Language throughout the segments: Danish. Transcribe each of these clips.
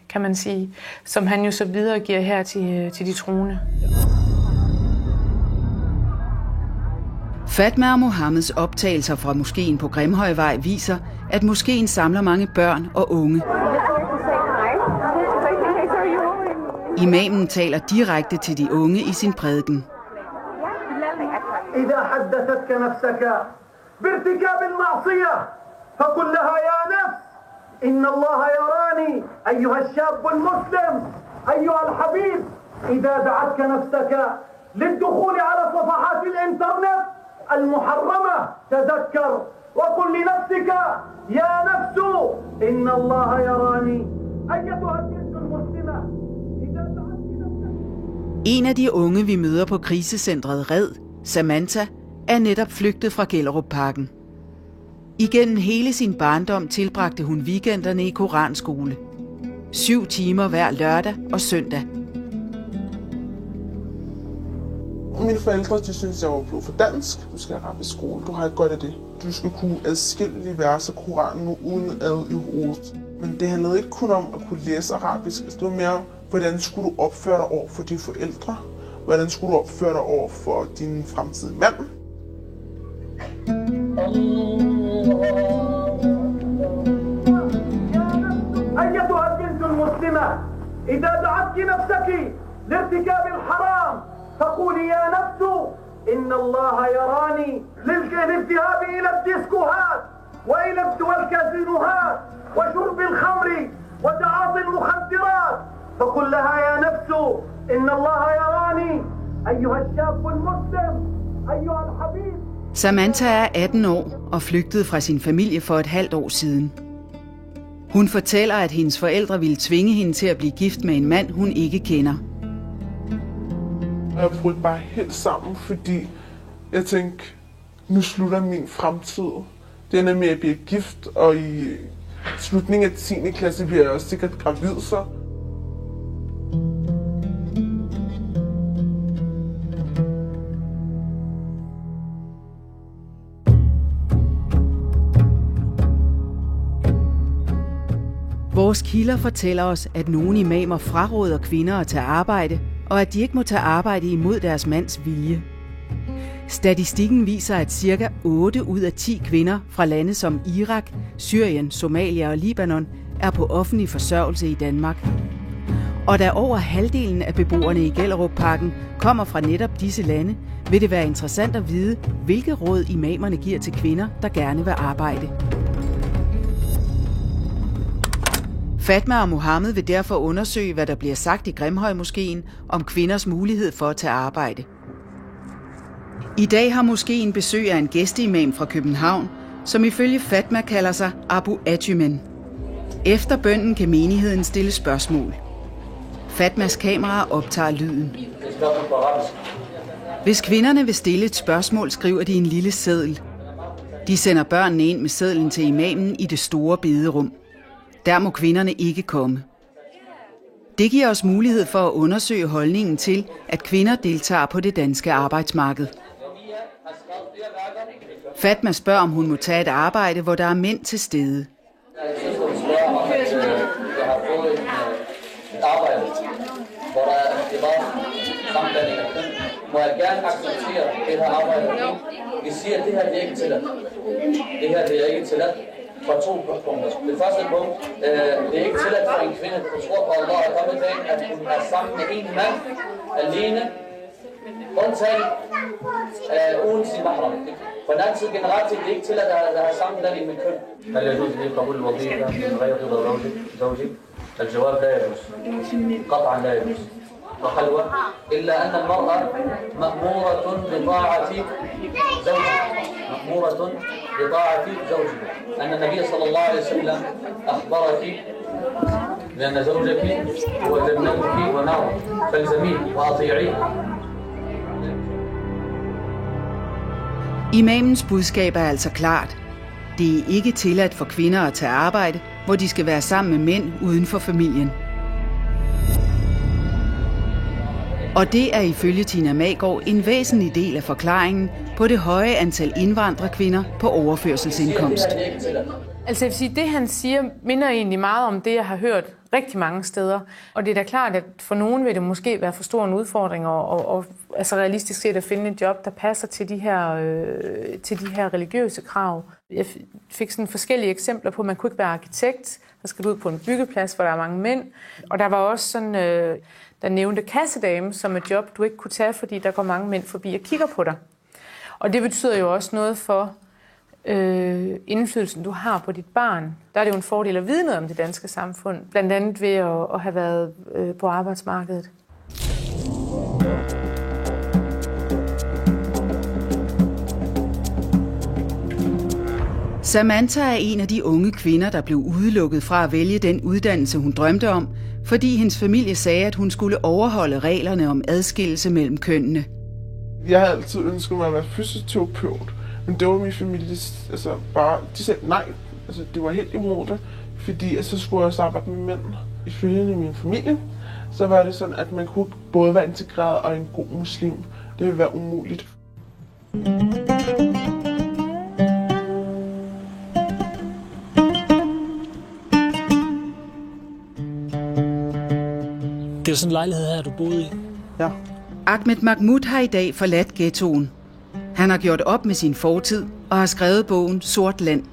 kan man sige, som han jo så videregiver her til de troende. Fatma og Mohammeds optagelser fra moskeen på Grimhøjvej viser, at moskeen samler mange børn og unge. Imamen taler direkte til de unge i sin prædiken. إذا حدثتك نفسك بارتكاب المعصية فقل لها يا نفس إن الله يراني أيها الشاب المسلم أيها الحبيب إذا دعتك نفسك للدخول على صفحات الإنترنت المحرمة تذكر وقل لنفسك يا نفس إن الله يراني أيتها الجنس المسلمة إذا دعتك نفسك. En af de unge, vi møder på krisecentret Red, Samantha, er netop flygtet fra Gellerupparken. Igennem hele sin barndom tilbragte hun weekenderne i koranskole. 7 timer hver lørdag og søndag. Mine forældre, de synes, jeg var blevet for dansk. Du skal have arabisk skole. Du har ikke godt af det. Du skal kunne adskille vers af Koranen uden ad i hovedet. Men det handlede ikke kun om at kunne læse arabisk. Det var mere, hvordan skulle du opføre dig over for dine forældre? Hvordan skulle du opføre dig over for din fremtidige mand? أيتها البنت المسلمة إذا دعتك نفسك لارتكاب الحرام فقولي يا نفس إن الله يراني للذهاب إلى الديسكوهات وإلى والكازينوهات وشرب الخمر وتعاطي المخدرات فقل لها يا نفس إن الله يراني أيها الشاب المسلم أيها الحبيب. Samantha er 18 år og flygtede fra sin familie for et halvt år siden. Hun fortæller, at hendes forældre ville tvinge hende til at blive gift med en mand, hun ikke kender. Jeg brugte bare helt sammen, fordi jeg tænkte, nu slutter min fremtid. Det ender med at blive gift, og i slutningen af 10. klasse bliver jeg også sikkert gravid så. Vores kilder fortæller os, at nogle imamer fraråder kvinder at tage arbejde, og at de ikke må tage arbejde imod deres mands vilje. Statistikken viser, at ca. 8 ud af 10 kvinder fra lande som Irak, Syrien, Somalia og Libanon er på offentlig forsørgelse i Danmark. Og da over halvdelen af beboerne i Gellerupparken kommer fra netop disse lande, vil det være interessant at vide, hvilke råd imamerne giver til kvinder, der gerne vil arbejde. Fatma og Mohammed vil derfor undersøge, hvad der bliver sagt i Grimhøjmoskeen om kvinders mulighed for at tage arbejde. I dag har moskeen besøg af en gæsteimam fra København, som ifølge Fatma kalder sig Abu Ajumen. Efter bønnen kan menigheden stille spørgsmål. Fatmas kamera optager lyden. Hvis kvinderne vil stille et spørgsmål, skriver de en lille seddel. De sender børnene ind med sedlen til imamen i det store bederum. Der må kvinderne ikke komme. Det giver os mulighed for at undersøge holdningen til, at kvinder deltager på det danske arbejdsmarked. Fatma spørger, om hun må tage et arbejde, hvor der er mænd til stede. Må jeg gerne acceptere det her arbejde? Vi siger, at det her er ikke tilladt. Det her er ikke tilladt fra 2 punkter. Det første punkt, det er ikke tilladt for en kvinde, der tror på Allah og komme til, at hun er sammen med en mand alene, undtagen uden sin mahram. På den anden side generelt set, det er ikke tilladt at have sammenblanding med køn. هل يجوز لي قبول الوظيفة من غير رضا زوجي؟ الجواب لا يجوز. قطعا لا يجوز. وخلوة إلا أن المرأة مأمورة بطاعة زوجها أن النبي صلى الله عليه وسلم أخبرك بأن زوجك هو جنتك ونارك فالزميه وأطيعيه. Imamens budskab er altså klart. Det er ikke tilladt for kvinder at tage arbejde, hvor de skal være sammen med mænd uden for familien. Og det er ifølge Tina Magaard en væsentlig del af forklaringen på det høje antal indvandrerkvinder på overførselsindkomst. Altså jeg vil sige, det han siger minder egentlig meget om det, jeg har hørt rigtig mange steder. Og det er da klart, at for nogen vil det måske være for stor en udfordring og altså realistisk set at finde et job, der passer til de her religiøse krav. Jeg fik sådan forskellige eksempler på, at man kunne ikke være arkitekt, der skal ud på en byggeplads, hvor der er mange mænd. Og der var også sådan, der nævnte kassedame som et job, du ikke kunne tage, fordi der går mange mænd forbi og kigger på dig. Og det betyder jo også noget for indflydelsen, du har på dit barn. Der er det jo en fordel at vide noget om det danske samfund, blandt andet ved at have været på arbejdsmarkedet. Samantha er en af de unge kvinder, der blev udelukket fra at vælge den uddannelse, hun drømte om, fordi hendes familie sagde, at hun skulle overholde reglerne om adskillelse mellem kønnene. Jeg havde altid ønsket mig at være fysioterapeut, men det var min familie, altså bare, de sagde nej. Altså det var helt imod det, fordi så skulle jeg også arbejde med mænd. Ifølge min familie, så var det sådan, at man kunne både være integreret og en god muslim. Det ville være umuligt. Det er sådan en lejlighed her, du boede i? Ja. Ahmed Mahmoud har i dag forladt ghettoen. Han har gjort op med sin fortid og har skrevet bogen Sort Land.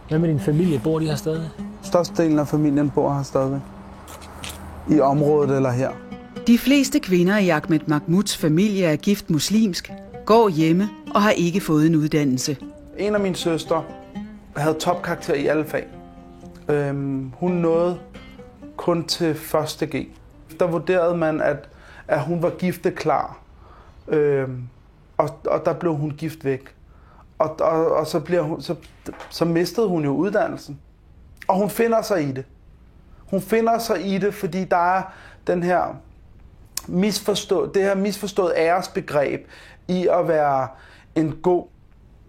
Hvad med din familie? Bor de her stadig? Størstedelen af familien bor her stadig. I området eller her. De fleste kvinder i Ahmed Mahmouds familie er gift muslimsk, går hjemme og har ikke fået en uddannelse. En af mine søstre havde topkarakter i alle fag. Hun nåede kun til 1. G. Der vurderede man, at hun var gifteklar, og der blev hun gift væk. Og så mistede hun jo uddannelsen. Og hun finder sig i det. Hun finder sig i det, fordi der er det her misforstået æresbegreb i at være en god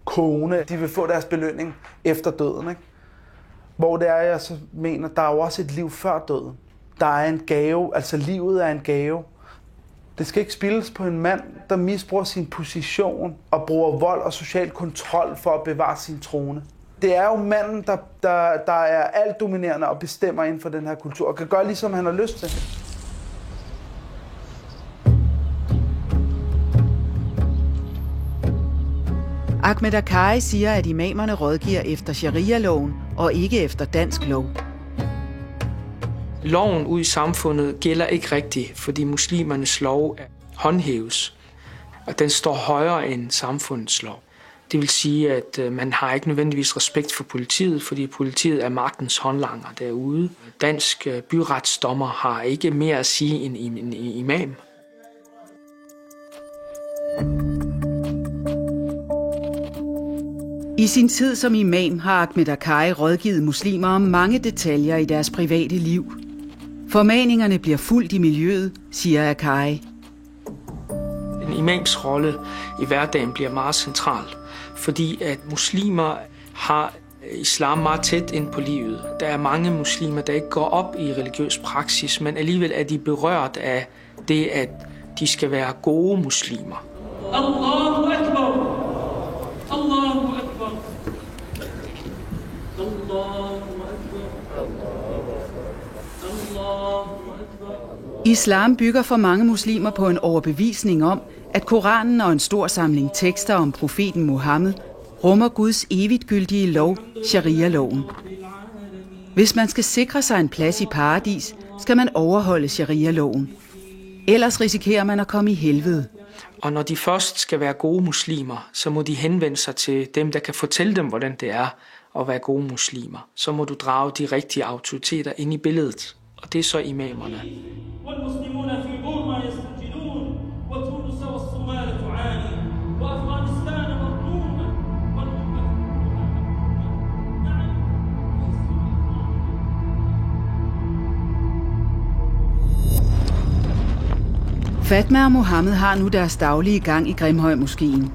kone. De vil få deres belønning efter døden, ikke? Hvor det er, jeg så mener, der er jo også et liv før døden. Der er en gave, altså livet er en gave. Det skal ikke spildes på en mand, der misbruger sin position og bruger vold og social kontrol for at bevare sin trone. Det er jo manden, der er alt dominerende og bestemmer inden for den her kultur, og kan gøre ligesom han har lyst til. Ahmed Akkari siger, at imamerne rådgiver efter sharia-loven og ikke efter dansk lov. Loven ud i samfundet gælder ikke rigtigt, fordi muslimernes lov håndhæves, og den står højere end samfundets lov. Det vil sige, at man har ikke nødvendigvis respekt for politiet, fordi politiet er magtens håndlanger derude. Dansk byretsdommer har ikke mere at sige end en imam. I sin tid som imam har Ahmed Akkari rådgivet muslimer om mange detaljer i deres private liv. Formaningerne bliver fulgt i miljøet, siger Akkari. En imams rolle i hverdagen bliver meget central, fordi at muslimer har islam meget tæt ind på livet. Der er mange muslimer, der ikke går op i religiøs praksis, men alligevel er de berørt af det, at de skal være gode muslimer. Allahu Akbar! Allahu Akbar! Islam bygger for mange muslimer på en overbevisning om, at Koranen og en stor samling tekster om profeten Muhammed rummer Guds evigtgyldige lov, sharia-loven. Hvis man skal sikre sig en plads i paradis, skal man overholde sharia-loven. Ellers risikerer man at komme i helvede. Og når de først skal være gode muslimer, så må de henvende sig til dem, der kan fortælle dem, hvordan det er at være gode muslimer. Så må du drage de rigtige autoriteter ind i billedet, og det er så imamerne. Fatma og Mohammed har nu deres daglige gang i Grimhøjmoskeen.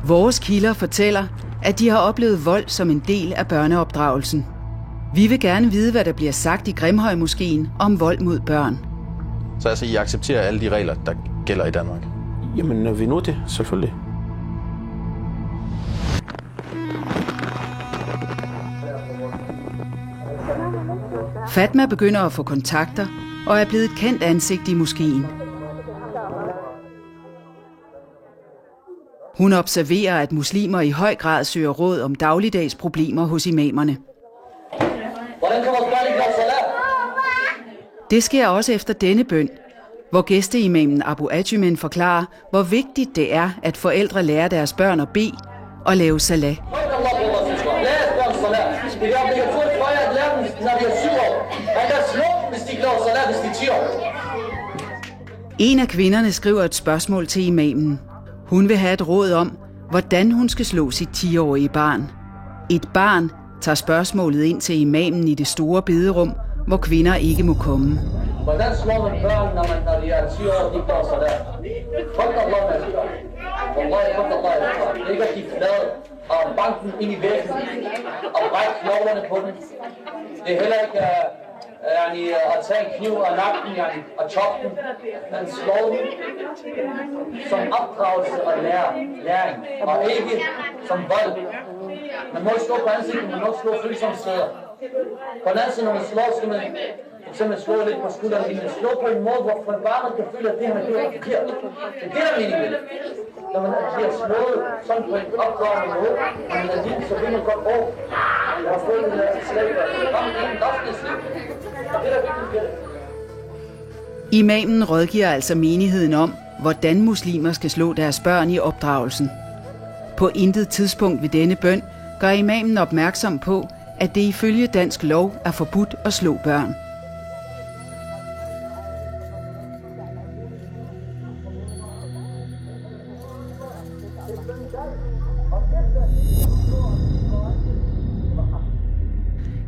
Vores kilder fortæller, at de har oplevet vold som en del af børneopdragelsen. Vi vil gerne vide, hvad der bliver sagt i Grimhøjmoskeen om vold mod børn. Så altså, I accepterer alle de regler, der gælder i Danmark? Jamen, vi nu det, selvfølgelig. Fatma begynder at få kontakter og er blevet et kendt ansigt i moskeen. Hun observerer, at muslimer i høj grad søger råd om dagligdags problemer hos imamerne. Det sker også efter denne bøn, hvor gæsteimamen Abu Ajmen forklarer, hvor vigtigt det er, at forældre lærer deres børn at bede og lave salat. En af kvinderne skriver et spørgsmål til imamen. Hun vil have et råd om, hvordan hun skal slå sit 10-årige barn. Et barn tager spørgsmålet ind til imamen i det store bederum, hvor kvinder ikke må komme. Hvordan slår man børn, når de er 10 år, de gør sig der? Folk Allah med det. Det er ikke at give flade og banken ind i væggen og brække knoglerne på den. Det er heller ikke at tage en kniv og nakken og choppe den. Man slår den som opdragelse og læring, og ikke som vold. Man må ikke slå på ansigten, man må ikke slå følsomme steder. På den anden side, når man slår, skal man simpelthen slå lidt på skulderen, men slå på en måde, hvor barnet kan føle, at det han har gjort er forkert. Det er det, der er meningen med det. Når man bliver slået sådan på en opdragende måde, og man er lille, så vil man godt over. Jeg har fået den der slag, og det er bare en dagsløsning. Og det er der vigtigt med det. Imamen rådgiver altså menigheden om, hvordan muslimer skal slå deres børn i opdragelsen. På intet tidspunkt ved denne bøn gør imamen opmærksom på, at det ifølge dansk lov er forbudt at slå børn.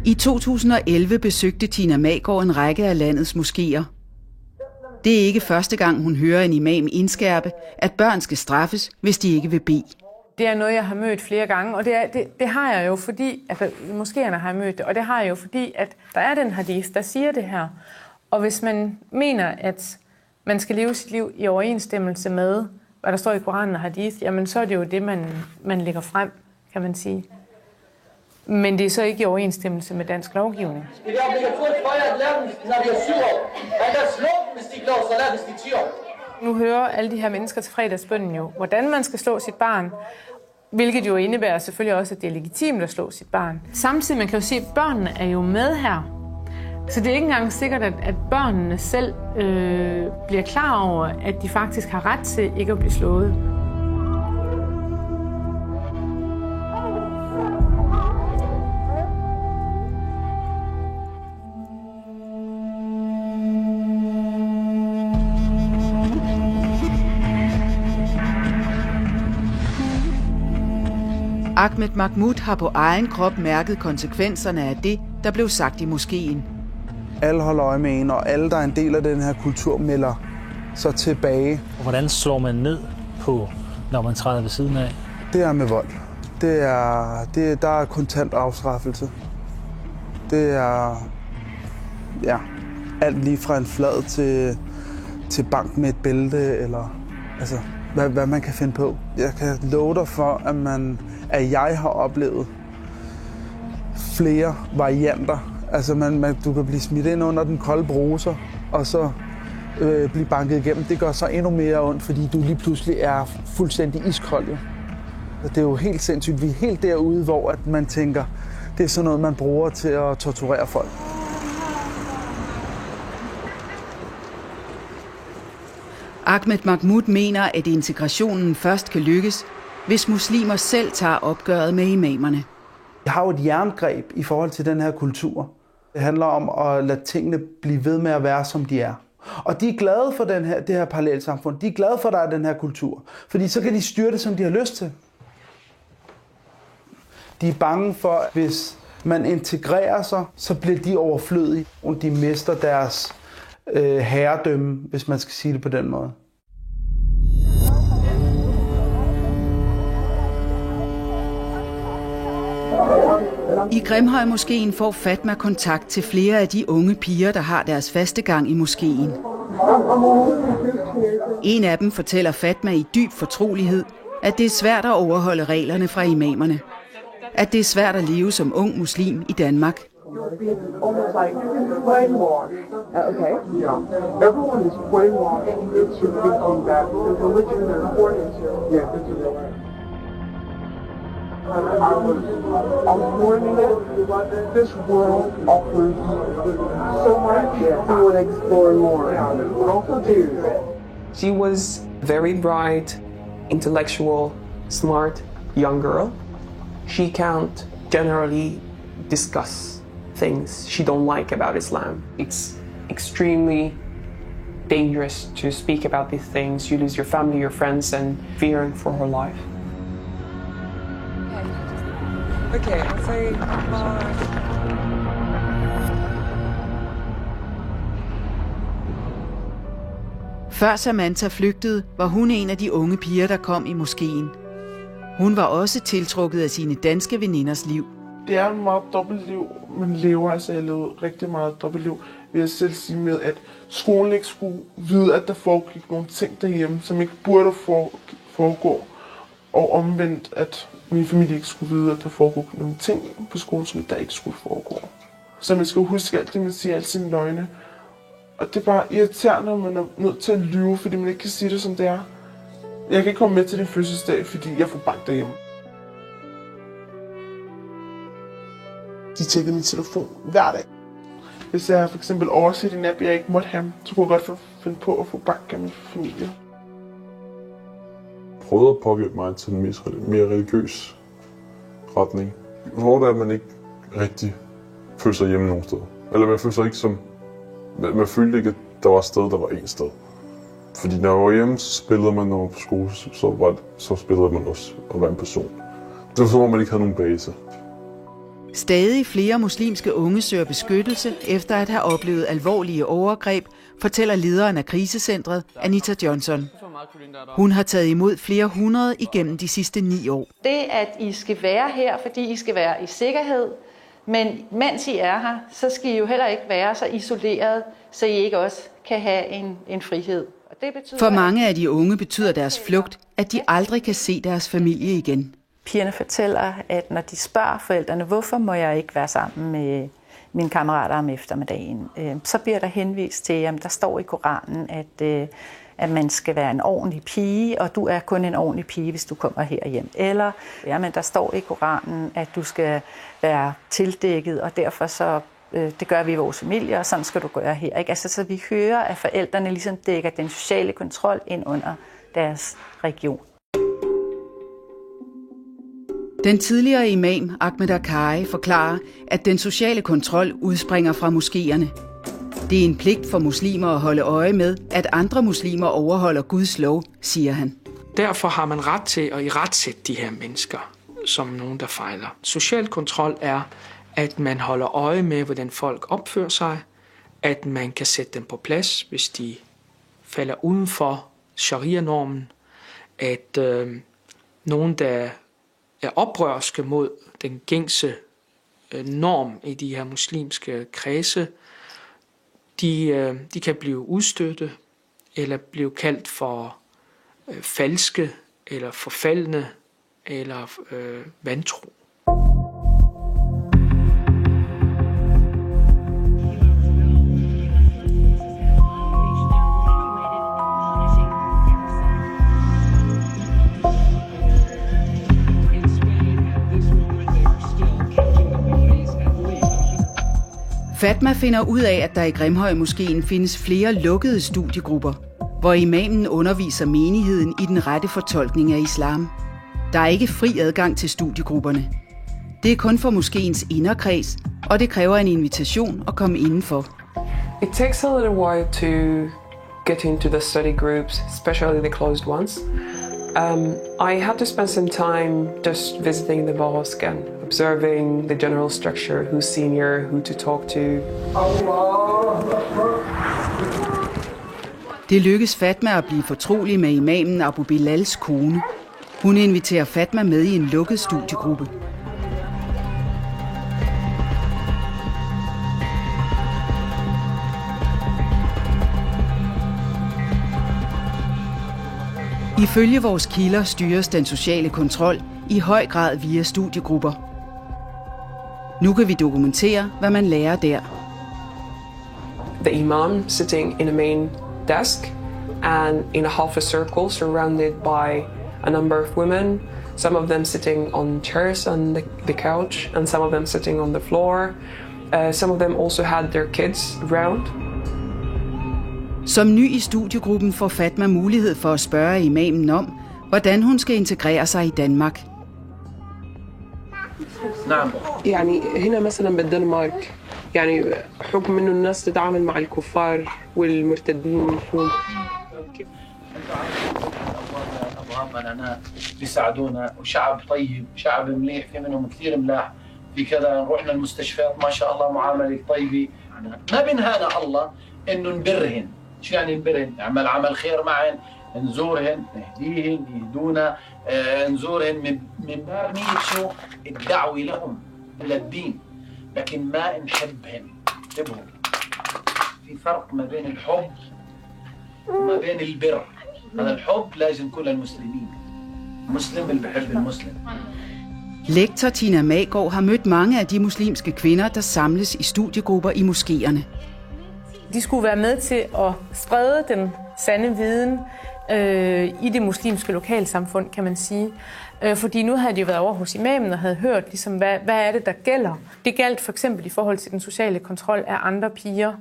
I 2011 besøgte Tina Magaard en række af landets moskéer. Det er ikke første gang, hun hører en imam indskærpe, at børn skal straffes, hvis de ikke vil bede. Det er noget, jeg har mødt flere gange, og det har jeg jo fordi, altså moskéerne har jeg mødt det, og det har jeg jo fordi, at der er den hadith, der siger det her. Og hvis man mener, at man skal leve sit liv i overensstemmelse med, hvad der står i Koranen og hadith, jamen så er det jo det, man lægger frem, kan man sige. Men det er så ikke i overensstemmelse med dansk lovgivning. Det er obligatorisk for jer at lære dem, når de er 7 år. Man kan slå dem, hvis de klarer, så lærer hvis de er 10 år. Nu hører alle de her mennesker til fredagsbønnen jo, hvordan man skal slå sit barn, hvilket jo indebærer selvfølgelig også, at det er legitimt at slå sit barn. Samtidig, man kan jo sige, at børnene er jo med her. Så det er ikke engang sikkert, at børnene selv bliver klar over, at de faktisk har ret til ikke at blive slået. Ahmed Mahmoud har på egen krop mærket konsekvenserne af det, der blev sagt i moskeen. Alle holder øje med en, og alle, der er en del af den her kultur, melder sig tilbage. Hvordan slår man ned på, når man træder ved siden af? Det er med vold. Der er kontant afstraffelse. Det er alt lige fra en flad til bank med et bælte, eller altså, hvad man kan finde på. Jeg kan love dig for, at jeg har oplevet flere varianter. Altså, du kan blive smidt ind under den kolde bruser, og så blive banket igennem. Det gør så endnu mere ondt, fordi du lige pludselig er fuldstændig iskold. Det er jo helt sindssygt. Vi er helt derude, hvor at man tænker, det er sådan noget, man bruger til at torturere folk. Ahmed Mahmoud mener, at integrationen først kan lykkes, hvis muslimer selv tager opgøret med imamerne. Jeg har jo et jerngreb i forhold til den her kultur. Det handler om at lade tingene blive ved med at være, som de er. Og de er glade for det her parallelsamfund. De er glade for, at der er den her kultur. Fordi så kan de styre det, som de har lyst til. De er bange for, at hvis man integrerer sig, så bliver de overflødige. Og de mister deres herredømme, hvis man skal sige det på den måde. I Grimhøjmoskeen får Fatma kontakt til flere af de unge piger, der har deres faste gang i moskeen. En af dem fortæller Fatma i dyb fortrolighed, at det er svært at overholde reglerne fra imamerne. At det er svært at leve som ung muslim i Danmark. You're being almost like brainwashed. Okay. Yeah. Everyone is brainwashed into thinking that the religion they're born into, this is the way. I was born in it. This world offers so much. Yeah, I want to explore more. Yeah, but also too. She was very bright, intellectual, smart young girl. She can't generally discuss things she don't like about Islam. It's extremely dangerous to speak about these things. You lose your family, your friends, and fearing for her life. Okay, I'll say bye. Før Samantha flygtede, var hun en af de unge piger, der kom i moskeen. Hun var også tiltrukket af sine danske veninders liv. Det er en meget dobbeltliv, man lever. Altså, jeg levede rigtig meget dobbeltliv, vil jeg selv sige med, at skolen ikke skulle vide, at der foregik nogle ting derhjemme, som ikke burde foregå. Og omvendt, at min familie ikke skulle vide, at der foregik nogle ting på skolen, som der ikke skulle foregå. Så man skal huske alt det, man siger, alle sine løgne. Og det er bare irriterende, når man er nødt til at lyve, fordi man ikke kan sige det, som det er. Jeg kan ikke komme med til din fødselsdag, fordi jeg får bank derhjemme. De tjekkede min telefon hver dag. Hvis jeg for eksempel overset en app, jeg ikke måtte have, så kunne jeg godt finde på at få bank af min familie. Jeg prøvede at påvirke mig til en mere religiøs retning. Hvor det er, at man ikke rigtig følte sig hjemme nogen steder. Eller man følte sig ikke som... Man følte ikke, at der var et sted, der var én sted. Fordi når jeg var hjemme, så spillede man, når man var på skole, så spillede man også at være en person. Det var som om, man ikke havde nogen base. Stadig flere muslimske unge søger beskyttelse efter at have oplevet alvorlige overgreb, fortæller lederen af krisecentret, Anita Johnson. Hun har taget imod flere hundrede igennem de sidste 9 år. Det, at I skal være her, fordi I skal være i sikkerhed, men mens I er her, så skal I jo heller ikke være så isoleret, så I ikke også kan have en frihed. Og det betyder, for mange af de unge betyder deres flugt, at de aldrig kan se deres familie igen. Pigerne fortæller, at når de spørger forældrene, hvorfor må jeg ikke være sammen med mine kammerater om eftermiddagen, så bliver der henvist til, at der står i Koranen, at man skal være en ordentlig pige, og du er kun en ordentlig pige, hvis du kommer herhjem. Eller men der står i Koranen, at du skal være tildækket, og derfor så det gør vi i vores familie, og sådan skal du gøre her. Ikke? Altså, så vi hører, at forældrene ligesom dækker den sociale kontrol ind under deres region. Den tidligere imam Ahmed Akkari forklarer, at den sociale kontrol udspringer fra moskéerne. Det er en pligt for muslimer at holde øje med, at andre muslimer overholder Guds lov, siger han. Derfor har man ret til at iretsætte de her mennesker som nogen, der fejler. Social kontrol er, at man holder øje med, hvordan folk opfører sig, at man kan sætte dem på plads, hvis de falder uden for sharia-normen, at nogen, der er oprørske mod den gængse norm i de her muslimske kredse, de kan blive udstøtte eller blive kaldt for falske eller forfaldne eller vantro. Fatma finder ud af, at der i Grimhøjmoskeen findes flere lukkede studiegrupper, hvor imamen underviser menigheden i den rette fortolkning af islam. Der er ikke fri adgang til studiegrupperne. Det er kun for moskeens inderkreds, og det kræver en invitation at komme indenfor. It takes a little while to get into the study groups, especially the closed ones. I had to spend some time just visiting the mosque and observing the general structure, who's senior, who to talk to. Det lykkes Fatma at blive fortrolig med imamen Abu Bilals kone. Hun inviterer Fatma med i en lukket studiegruppe. Ifølge vores kilder styres den sociale kontrol i høj grad via studiegrupper. Nu kan vi dokumentere, hvad man lærer der. The imam sitting in a main desk and in a half a circle surrounded by a number of women, some of them sitting on chairs on the couch and some of them sitting on the floor. Some of them also had their kids around. Som ny i studiegruppen får Fatma mulighed for at spørge imamen om, hvordan hun skal integrere sig i Danmark. نعم يعني هنا مثلا بالدنمارك يعني حكم انه الناس تتعامل مع الكفار والمرتدين مفهوم أبغانا بيساعدونا وشعب طيب شعب مليح في منهم كثير ملاح في كذا نروحنا المستشفيات ما شاء الله معاملة طيبة ما بنهانا الله إنه نبرهن شو يعني نبرهن نعمل عمل خير معهن نزورهن نهديهن يهدونا نزورهن من باب نية شو الدعوة لهم إلى الدين لكن ما نحبهن انتبهوا في فرق ما بين الحب وما بين البر هذا الحب لازم يكون للمسلمين المسلم اللي بيحب المسلم. Lektor Tina Maggaard har mødt mange af de muslimske kvinder, der samles i studiegrupper i moskéerne. De skulle være med til at sprede den sande viden i det muslimske lokalsamfund, kan man sige. Fordi nu havde de jo været over hos imamen og havde hørt, ligesom, hvad er det, der gælder. Det galt for eksempel i forhold til den sociale kontrol af andre piger,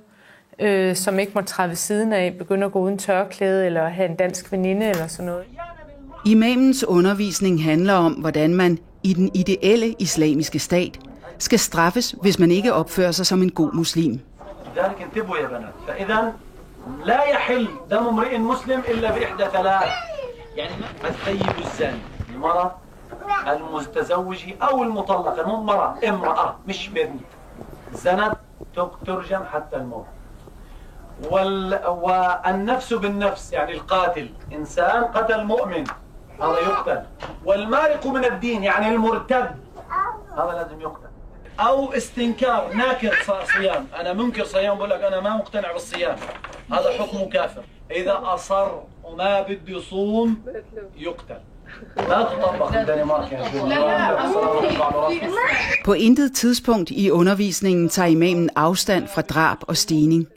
som ikke måtte træde ved siden af, begynde at gå uden tørklæde eller have en dansk veninde eller sådan noget. Imamens undervisning handler om, hvordan man i den ideelle islamiske stat skal straffes, hvis man ikke opfører sig som en god muslim. لذلك انتبهوا يا بنات فإذا لا يحل دم امرئ مسلم إلا بإحدى ثلاث يعني الثيب الزاني المرأة المتزوجة أو المطلقة المرأة امرأة مش بنت زنت ترجم حتى الموت والنفس بالنفس يعني القاتل إنسان قتل مؤمن هذا يقتل والمارق من الدين يعني المرتد هذا لازم يقتل أو استنكار ناكر صيام أنا منكر صيام بقول لك أنا ما مقتنع بالصيام هذا حكمه كافر إذا أصر وما بده يصوم يقتل لا تطبق الدنمارك يا På intet tidspunkt i undervisningen tager imamen afstand fra drab og stening.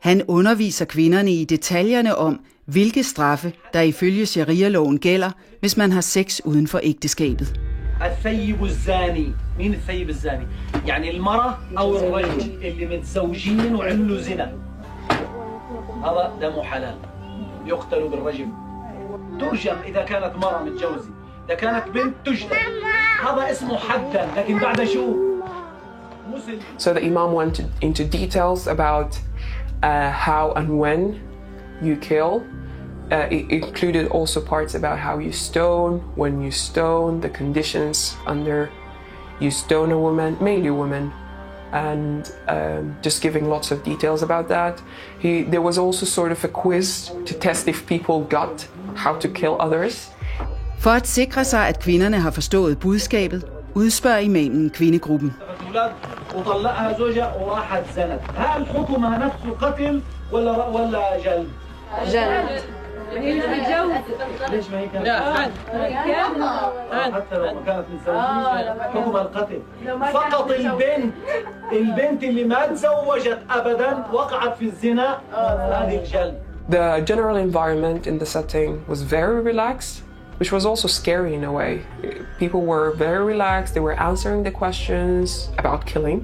Han underviser kvinderne i detaljerne om, hvilke straffe, der ifølge sharia-loven gælder, hvis man har sex uden for ægteskabet. الثيب الزاني مين الثيب الزاني يعني المرأة أو الرجل اللي متزوجين وعملوا زنا هذا دمه حلال يقتل بالرجم ترجم إذا كانت مرأة متجوزة إذا كانت بنت تجلد هذا اسمه حدا لكن بعد شو مسلم. So the imam went into details about how and when you kill. It included also parts about how you stone, when you stone, the conditions under you stone a woman, mainly women, and just giving lots of details about that. There was also sort of a quiz to test if people got how to kill others. For at sikre sig, at kvinderne har forstået budskabet, udspørger imamen kvindegruppen. وطلقها زوجها وراحت زنت هل حكمها نفسه قتل ولا جلد؟ جلد هي تتجوز ليش ما هي كانت؟ حتى لو ما كانت متزوجة حكمها القتل فقط البنت اللي ما تزوجت ابدا وقعت في الزنا هذه الجلد. The general environment in the setting was very relaxed, which was also scary in a way. People were very relaxed, they were answering the questions about killing,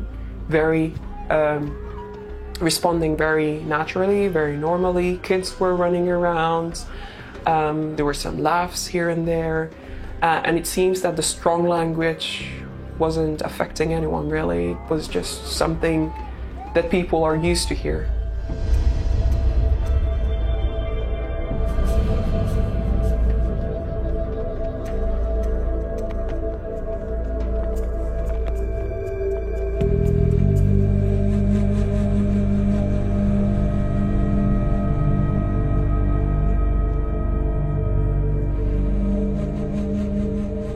responding very naturally, very normally. Kids were running around, there were some laughs here and there, and it seems that the strong language wasn't affecting anyone really. It was just something that people are used to hear.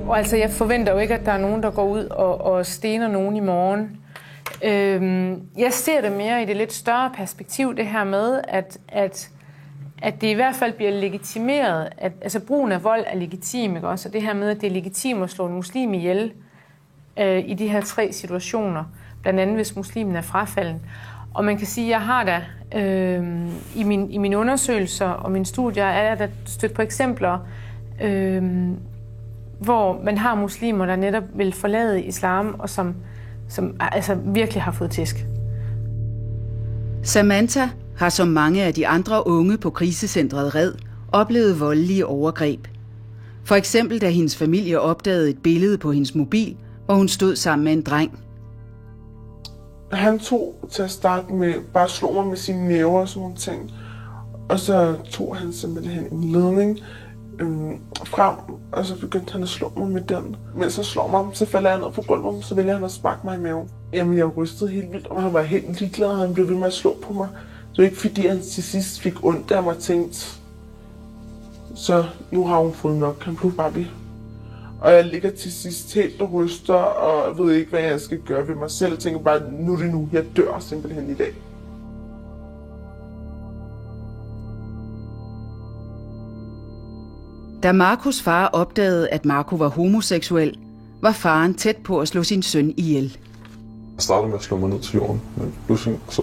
Og altså, jeg forventer jo ikke, at der er nogen, der går ud og stener nogen i morgen. Jeg ser det mere i det lidt større perspektiv, det her med, at det i hvert fald bliver legitimeret, at altså brugen af vold er legitim, ikke også? Og det her med, at det er legitimt at slå en muslim ihjel, i de her 3 situationer, blandt andet hvis muslimen er frafalden. Og man kan sige, at jeg har da i mine undersøgelser og mine studier, er jeg da stødt på eksempler, hvor man har muslimer, der netop vil forlade islam, og som altså virkelig har fået tæsk. Samantha har som mange af de andre unge på krisecentret Red oplevet voldelige overgreb. For eksempel da hendes familie opdagede et billede på hendes mobil, hvor hun stod sammen med en dreng. Han tog til at starte med bare at slå mig med sine næver og sådan nogle ting. Og så tog han simpelthen en ledning frem, og så begyndte han at slå mig med den. Mens han slår mig, så falder jeg ned på gulvet, så vælger han at sparke mig i maven. Jamen, jeg rystede helt vildt, og han var helt ligeglad, og han blev ved med at slå på mig. Det var ikke fordi, han til sidst fik ondt af mig og tænkte, så nu har hun fået nok, han blev bare ved. Og jeg ligger til sidst helt og ryster, og ved ikke, hvad jeg skal gøre ved mig selv. Jeg tænker bare, nu er det nu, jeg dør simpelthen i dag. Da Marcos far opdagede, at Marco var homoseksuel, var faren tæt på at slå sin søn ihjel. Jeg startede med at slå mig ned til jorden, men pludselig så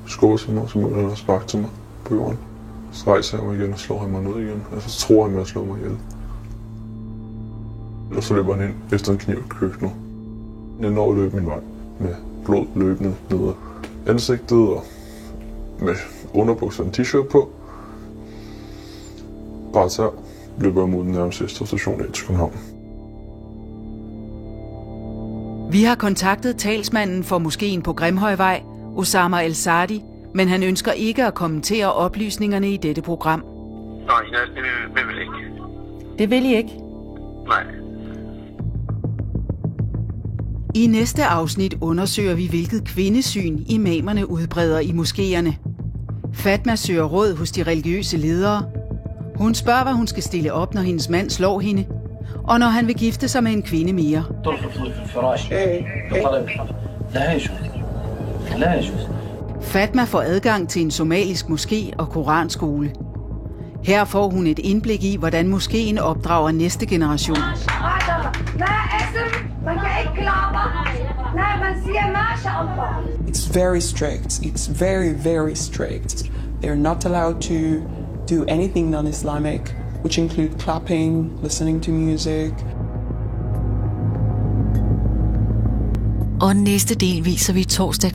skubber til mig, så må han også sparke til mig på jorden. Så rejser jeg mig igen og slår han mig ned igen, og så tror han med at slå mig ihjel. Og så løber han ind efter en kniv i køkkenet. Jeg når at løbe min vej med blod løbende ned ad ansigtet og med underbukser og en t-shirt på. Bare så løber jeg mod den nærmeste station til København. Vi har kontaktet talsmanden for moskeen på Grimhøjvej, Osama El-Sadi, men han ønsker ikke at kommentere oplysningerne i dette program. Nej, det vil vi ikke. Det vil I ikke? Nej. I næste afsnit undersøger vi, hvilket kvindesyn imamerne udbreder i moskéerne. Fatma søger råd hos de religiøse ledere. Hun spørger, hvad hun skal stille op, når hendes mand slår hende, og når han vil gifte sig med en kvinde mere. Fatma får adgang til en somalisk moské og koranskole. Her får hun et indblik i, hvordan moskéen opdrager næste generation. It's very strict. It's very, very strict. They're not allowed to do anything non-Islamic, which include clapping, listening to music. Og næste del viser vi torsdag